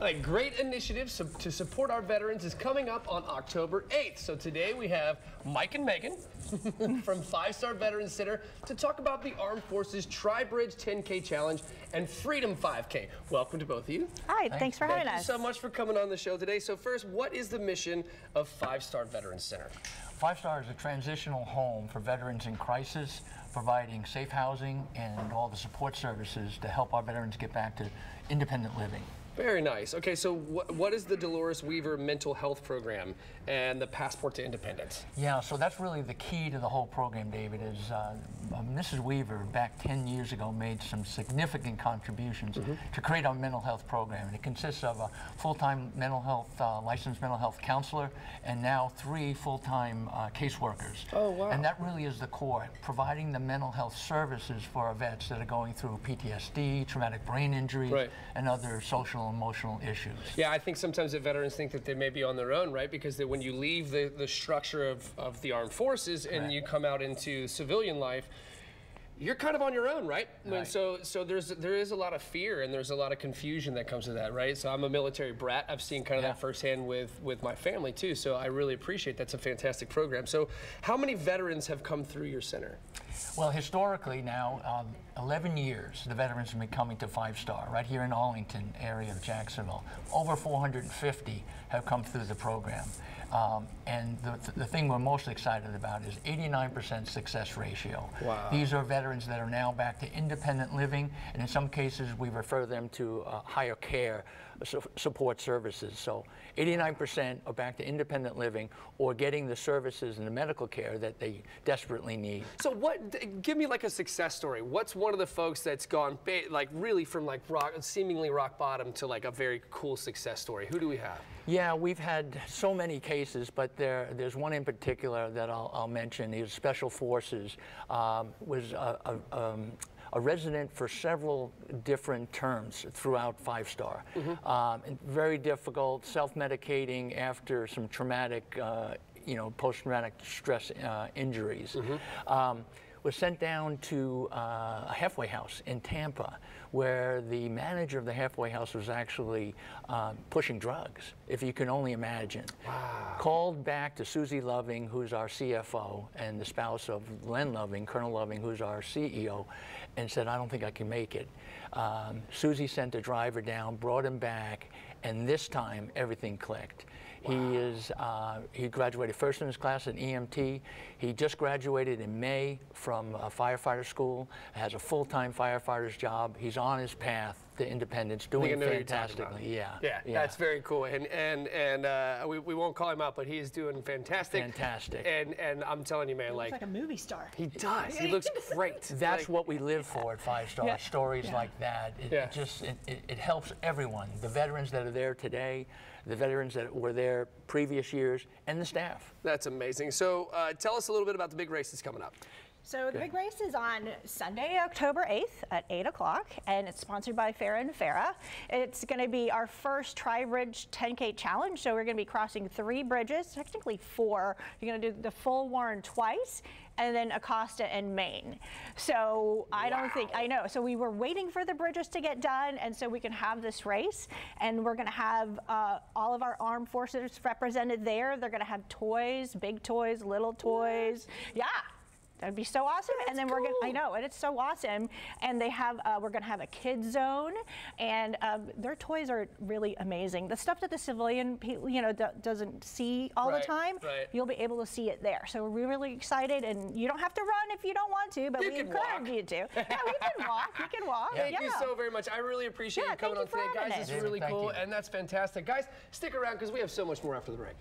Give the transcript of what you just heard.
A great initiative to support our veterans is coming up on October 8th. So today we have Mike and Megan from 5-Star Veterans Center to talk about the Armed Forces Tri-Bridge 10K Challenge and Freedom 5K. Welcome to both of you. Hi, thanks for having us. Thank you so much for coming on the show today. So first, what is the mission of 5-Star Veterans Center? 5-Star is a transitional home for veterans in crisis, providing safe housing and all the support services to help our veterans get back to independent living. Very nice. Okay, so what is the Dolores Weaver Mental Health Program and the Passport to Independence? Yeah, so that's really the key to the whole program, David, is Mrs. Weaver back 10 years ago made some significant contributions to create our mental health program. And it consists of a full-time mental health, licensed mental health counselor, and now 3 full-time caseworkers. Oh, wow. And that really is the core, providing the mental health services for our vets that are going through PTSD, traumatic brain injuries, and other social emotional issues. Yeah, I think sometimes the veterans think that they may be on their own, right? Because when you leave the structure of the armed forces and you come out into civilian life, you're kind of on your own, right? I mean, so there is a lot of fear and there's a lot of confusion that comes with that, right? So I'm a military brat. I've seen kind of that firsthand with my family too. So I really appreciate that's a fantastic program. So how many veterans have come through your center? Well, historically now, 11 years, the veterans have been coming to 5-Star, right here in Arlington area of Jacksonville. Over 450 have come through the program. And the thing we're most excited about is 89% success ratio. Wow. These are veterans that are now back to independent living, and in some cases we refer them to higher care support services. So 89% are back to independent living or getting the services and the medical care that they desperately need. So give me like a success story. What's one of the folks that's gone like really from like seemingly rock bottom to like a very cool success story? Who do we have? Yeah, we've had so many cases, but there's one in particular that I'll mention. He was Special Forces, was a resident for several different terms throughout 5-Star. Very difficult, self-medicating after some traumatic, post-traumatic stress injuries. Was sent down to a halfway house in Tampa, where the manager of the halfway house was actually pushing drugs, if you can only imagine. Wow. Called back to Susie Loving, who's our CFO, and the spouse of Len Loving, Colonel Loving, who's our CEO, and said, I don't think I can make it. Susie sent a driver down, brought him back, and this time everything clicked. Wow. He graduated first in his class in EMT. He just graduated in May from firefighter school, has a full-time firefighter's job. He's on his path to independence, doing fantastically. Yeah, that's very cool. And we won't call him out, but he is doing fantastic. Fantastic. And I'm telling you, man, he looks like a movie star. He does. He looks great. That's what we live for at 5-Star. Stories like that. It helps everyone. The veterans that are there today, the veterans that were there previous years, and the staff. That's amazing. So tell us a little bit about the big race that's coming up. So the big race is on Sunday, October 8th at 8 o'clock, and it's sponsored by Farah and Farah. It's going to be our first Tri-Bridge 10K Challenge, so we're going to be crossing 3 bridges, technically 4. You're going to do the full Warren twice, and then Acosta and Maine. So I know. So we were waiting for the bridges to get done, and so we can have this race, and we're going to have all of our armed forces represented there. They're going to have toys, big toys, little toys. Yeah. That'd be so awesome. And then we're gonna, I know, and it's so awesome. And they have, we're gonna have a kids zone, and their toys are really amazing. The stuff that the civilian, doesn't see all the time, you'll be able to see it there. So we're really excited, and you don't have to run if you don't want to, but we encourage you to. Yeah, we can walk. You can walk. Thank you so very much. I really appreciate you coming on today, guys. This is really cool, and that's fantastic, guys. Stick around because we have so much more after the break.